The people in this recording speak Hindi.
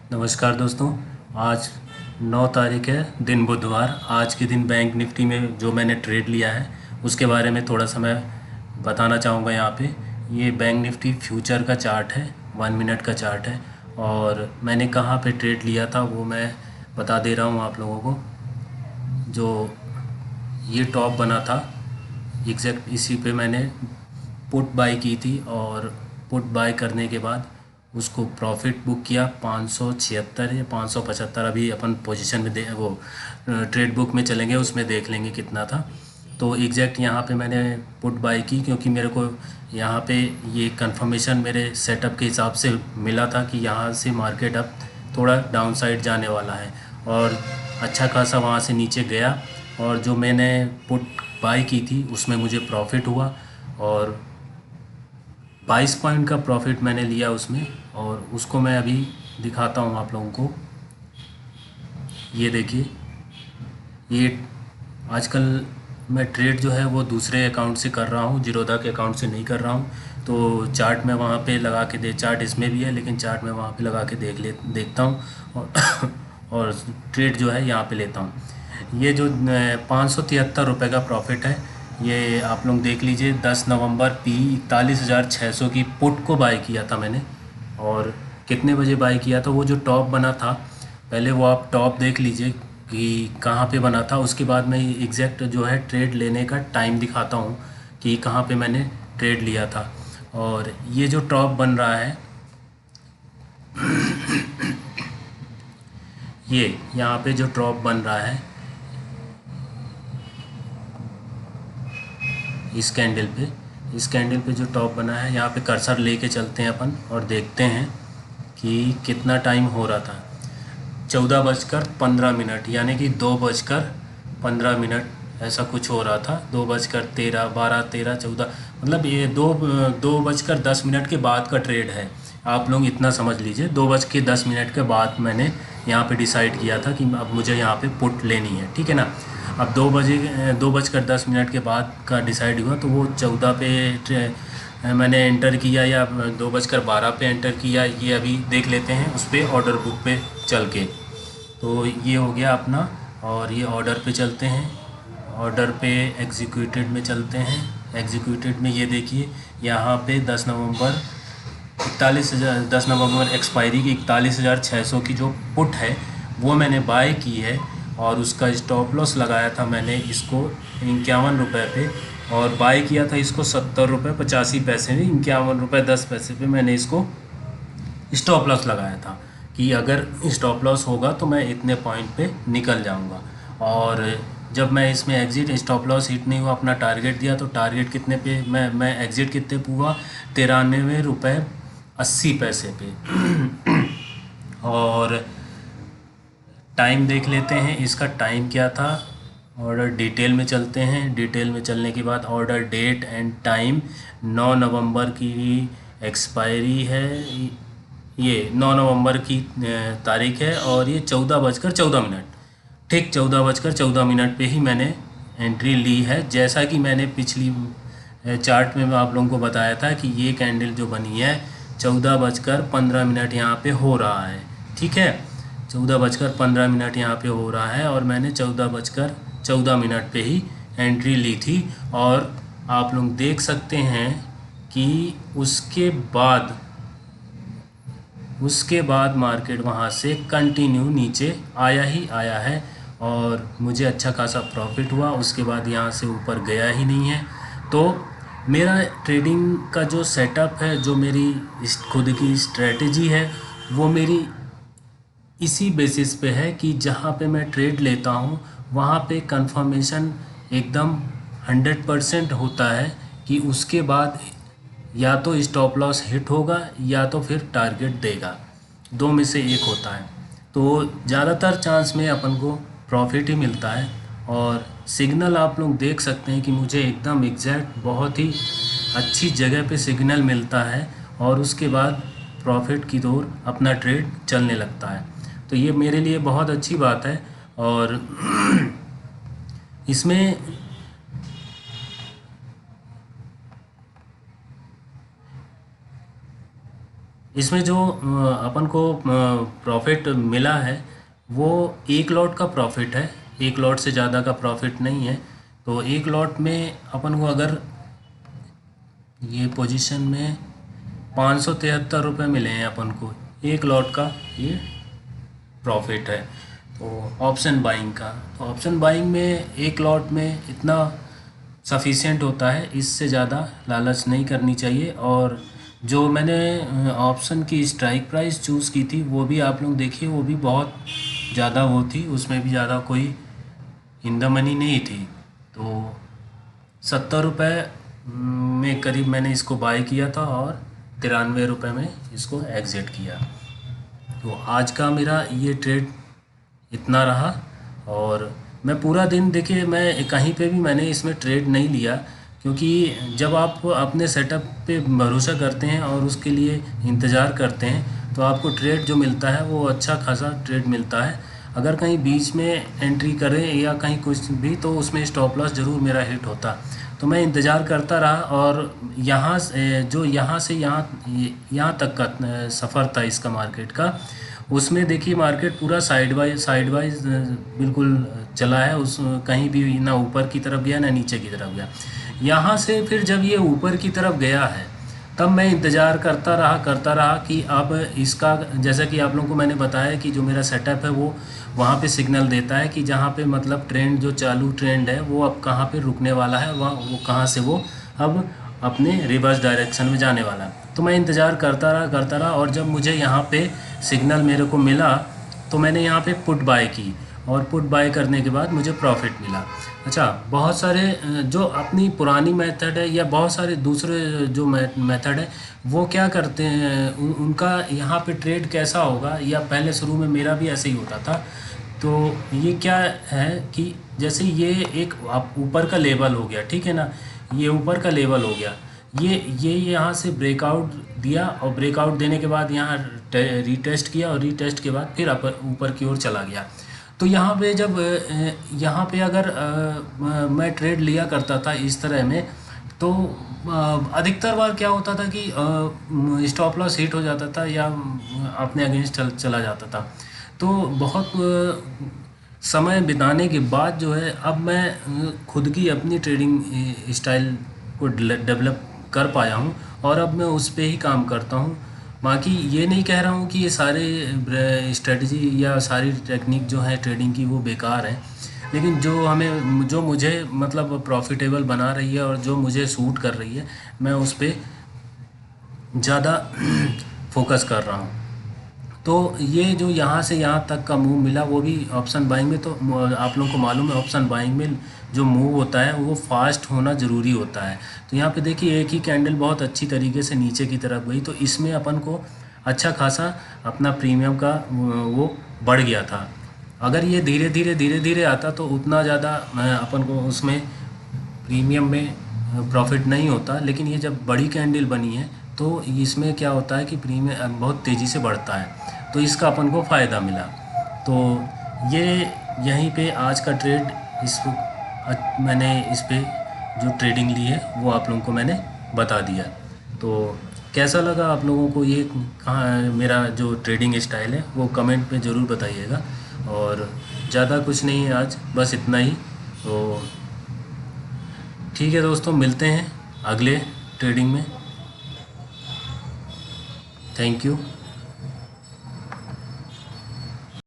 नमस्कार दोस्तों। आज 9 तारीख है, दिन बुधवार। आज के दिन बैंक निफ्टी में जो मैंने ट्रेड लिया है उसके बारे में थोड़ा सा मैं बताना चाहूँगा यहाँ पे। ये बैंक निफ्टी फ्यूचर का चार्ट है, 1 मिनट का चार्ट है। और मैंने कहाँ पे ट्रेड लिया था वो मैं बता दे रहा हूँ आप लोगों को। जो ये टॉप बना था एग्जैक्ट इसी पे मैंने पुट बाई की थी, और पुट बाई करने के बाद उसको प्रॉफिट बुक किया 576 या 575। अभी अपन पोजीशन में दे वो ट्रेड बुक में चलेंगे, उसमें देख लेंगे कितना था। तो एग्जैक्ट यहाँ पे मैंने पुट बाई की क्योंकि मेरे को यहाँ पे ये कंफर्मेशन मेरे सेटअप के हिसाब से मिला था कि यहाँ से मार्केट अब थोड़ा डाउन साइड जाने वाला है, और अच्छा खासा वहाँ से नीचे गया। और जो मैंने पुट बाई की थी उसमें मुझे प्रॉफिट हुआ, और 22 पॉइंट का प्रॉफिट मैंने लिया उसमें। और उसको मैं अभी दिखाता हूँ आप लोगों को। ये देखिए, ये आजकल मैं ट्रेड जो है वो दूसरे अकाउंट से कर रहा हूँ, जीरोधा के अकाउंट से नहीं कर रहा हूँ। तो चार्ट में वहाँ पे लगा के चार्ट इसमें भी है, लेकिन चार्ट में वहाँ पे लगा के देखता हूँ, और और ट्रेड जो है यहाँ पे लेता हूँ। ये जो 573 रुपये का प्रॉफिट है, ये आप लोग देख लीजिए। 10 नवंबर पी 41,600 की पुट को बाय किया था मैंने। और कितने बजे बाय किया था? वो जो टॉप बना था, पहले वो आप टॉप देख लीजिए कि कहाँ पे बना था। उसके बाद मैं एग्जैक्ट जो है ट्रेड लेने का टाइम दिखाता हूँ कि कहाँ पे मैंने ट्रेड लिया था। और ये जो टॉप बन रहा है, ये यहाँ पे जो टॉप बन रहा है इस कैंडल पे जो टॉप बना है, यहाँ पे कर्सर लेके चलते हैं अपन और देखते हैं कि कितना टाइम हो रहा था। 14:15, यानी कि 2:15 ऐसा कुछ हो रहा था। 2:13, 12, 13, 14, मतलब ये 2:10 के बाद का ट्रेड है। आप लोग इतना समझ लीजिए, 2:10 के बाद मैंने यहाँ पे डिसाइड किया था कि अब मुझे यहाँ पे पुट लेनी है, ठीक है ना। अब 2:10 के बाद का डिसाइड हुआ, तो वो 14 पे मैंने एंटर किया, या 2:12 पे एंटर किया, ये अभी देख लेते हैं उस पर ऑर्डर बुक पे चल के। तो ये हो गया अपना, और ये ऑर्डर पे चलते हैं। ऑर्डर पे एग्जीक्यूटेड में चलते हैं। एग्जीक्यूटेड में ये देखिए, यहाँ पे 10 नवंबर एक्सपायरी की 41,600 की जो पुट है वो मैंने बाय की है। और उसका स्टॉप लॉस लगाया था मैंने इसको 51 रुपये पे, और बाय किया था इसको 70 रुपये 85 पैसे में। 51 रुपये 10 पैसे पे मैंने इसको स्टॉप लॉस लगाया था कि अगर स्टॉप लॉस होगा तो मैं इतने पॉइंट पे निकल जाऊंगा। और जब मैं इसमें एग्ज़िट, स्टॉप लॉस हिट नहीं हुआ, अपना टारगेट दिया, तो टारगेट कितने पे मैं एग्ज़िट कितने पे हुआ? 93 रुपये 80 पैसे पे। और टाइम देख लेते हैं, इसका टाइम क्या था। ऑर्डर डिटेल में चलते हैं। डिटेल में चलने के बाद ऑर्डर डेट एंड टाइम 9 नवंबर की एक्सपायरी है। ये 9 नवंबर की तारीख है, और ये 14:14 ठीक 14:14 पे ही मैंने एंट्री ली है। जैसा कि मैंने पिछली चार्ट में आप लोगों को बताया था कि ये कैंडल जो बनी है 14:15 यहाँ पे हो रहा है, ठीक है। 14:15 यहाँ पे हो रहा है, और मैंने 14:14 पे ही एंट्री ली थी। और आप लोग देख सकते हैं कि उसके बाद मार्केट वहाँ से कंटिन्यू नीचे आया ही आया है, और मुझे अच्छा खासा प्रॉफिट हुआ। उसके बाद यहाँ से ऊपर गया ही नहीं है। तो मेरा ट्रेडिंग का जो सेटअप है, जो मेरी खुद की स्ट्रेटजी है, वो मेरी इसी बेसिस पे है कि जहाँ पे मैं ट्रेड लेता हूँ वहाँ पे कंफर्मेशन एकदम 100% होता है कि उसके बाद या तो स्टॉप लॉस हिट होगा या तो फिर टारगेट देगा, दो में से एक होता है। तो ज़्यादातर चांस में अपन को प्रॉफिट ही मिलता है। और सिग्नल आप लोग देख सकते हैं कि मुझे एकदम एग्जैक्ट बहुत ही अच्छी जगह पे सिग्नल मिलता है, और उसके बाद प्रॉफिट की ओर अपना ट्रेड चलने लगता है। तो ये मेरे लिए बहुत अच्छी बात है। और इसमें इसमें जो अपन को प्रॉफिट मिला है वो एक लॉट का प्रॉफिट है, एक लॉट से ज़्यादा का प्रॉफिट नहीं है। तो एक लॉट में अपन को अगर ये पोजीशन में 573 रुपये मिले हैं अपन को, एक लॉट का ये प्रॉफिट है। तो ऑप्शन बाइंग का, तो ऑप्शन बाइंग में एक लॉट में इतना सफिशिएंट होता है, इससे ज़्यादा लालच नहीं करनी चाहिए। और जो मैंने ऑप्शन की स्ट्राइक प्राइस चूज़ की थी वो भी आप लोग देखिए, वो भी बहुत ज़्यादा वो थी, उसमें भी ज़्यादा कोई इन द मनी नहीं थी। तो 70 रुपये में करीब मैंने इसको बाय किया था और 93 रुपये में इसको एग्ज़िट किया। तो आज का मेरा ये ट्रेड इतना रहा। और मैं पूरा दिन, देखिए मैं कहीं पे भी मैंने इसमें ट्रेड नहीं लिया, क्योंकि जब आप अपने सेटअप पे भरोसा करते हैं और उसके लिए इंतज़ार करते हैं तो आपको ट्रेड जो मिलता है वो अच्छा खासा ट्रेड मिलता है। अगर कहीं बीच में एंट्री करें या कहीं कुछ भी तो उसमें स्टॉप लॉस ज़रूर मेरा हिट होता। तो मैं इंतज़ार करता रहा और यहाँ जो यहाँ से यहाँ तक का सफ़र था इसका मार्केट का, उसमें देखिए मार्केट पूरा साइड वाइज बिल्कुल चला है। उस कहीं भी ना ऊपर की तरफ गया ना नीचे की तरफ गया। यहाँ से फिर जब ये ऊपर की तरफ गया है तब मैं इंतज़ार करता रहा कि अब इसका, जैसा कि आप लोगों को मैंने बताया कि जो मेरा सेटअप है वो वहाँ पे सिग्नल देता है कि जहाँ पे मतलब ट्रेंड, जो चालू ट्रेंड है वो अब कहाँ पे रुकने वाला है, वहाँ वो कहाँ से वो अब अपने रिवर्स डायरेक्शन में जाने वाला है। तो मैं इंतज़ार करता रहा और जब मुझे यहाँ पे सिग्नल मेरे को मिला तो मैंने यहाँ पे पुट बाय की और पुट बाय करने के बाद मुझे प्रॉफिट मिला। अच्छा, बहुत सारे जो अपनी पुरानी मेथड है या बहुत सारे दूसरे जो मेथड है वो क्या करते हैं, उनका यहाँ पे ट्रेड कैसा होगा, या पहले शुरू में मेरा भी ऐसे ही होता था। तो ये क्या है कि जैसे ये एक ऊपर का लेवल हो गया, ठीक है ना, ये ऊपर का लेवल हो गया, ये यहाँ से ब्रेकआउट दिया और ब्रेकआउट देने के बाद यहाँ रीटेस्ट किया और रीटेस्ट के बाद फिर ऊपर की ओर चला गया। तो यहाँ पे जब यहाँ पे अगर मैं ट्रेड लिया करता था इस तरह में, तो अधिकतर बार क्या होता था कि स्टॉप लॉस हिट हो जाता था या अपने अगेंस्ट चला जाता था। तो बहुत समय बिताने के बाद जो है अब मैं खुद की अपनी ट्रेडिंग स्टाइल को डेवलप कर पाया हूँ और अब मैं उस पे ही काम करता हूँ। बाकी ये नहीं कह रहा हूँ कि ये सारे स्ट्रेटजी या सारी टेक्निक जो है ट्रेडिंग की वो बेकार है, लेकिन जो मुझे मतलब प्रॉफिटेबल बना रही है और जो मुझे सूट कर रही है मैं उस पर ज़्यादा फोकस कर रहा हूँ। तो ये जो यहाँ से यहाँ तक का मूव मिला वो भी ऑप्शन बाइंग में, तो आप लोगों को मालूम है ऑप्शन बाइंग में जो मूव होता है वो फास्ट होना ज़रूरी होता है। तो यहाँ पे देखिए एक ही कैंडल बहुत अच्छी तरीके से नीचे की तरफ गई, तो इसमें अपन को अच्छा खासा अपना प्रीमियम का वो बढ़ गया था। अगर ये धीरे धीरे आता तो उतना ज़्यादा अपन को उसमें प्रीमियम में प्रॉफिट नहीं होता, लेकिन ये जब बड़ी कैंडल बनी है तो इसमें क्या होता है कि प्रीमियम बहुत तेज़ी से बढ़ता है, तो इसका अपन को फ़ायदा मिला। तो ये यहीं पे आज का ट्रेड मैंने इस पे जो ट्रेडिंग ली है वो आप लोगों को मैंने बता दिया। तो कैसा लगा आप लोगों को ये कहाँ मेरा जो ट्रेडिंग स्टाइल है वो कमेंट में ज़रूर बताइएगा। और ज़्यादा कुछ नहीं है आज, बस इतना ही। तो ठीक है दोस्तों, मिलते हैं अगले ट्रेडिंग में। Thank you.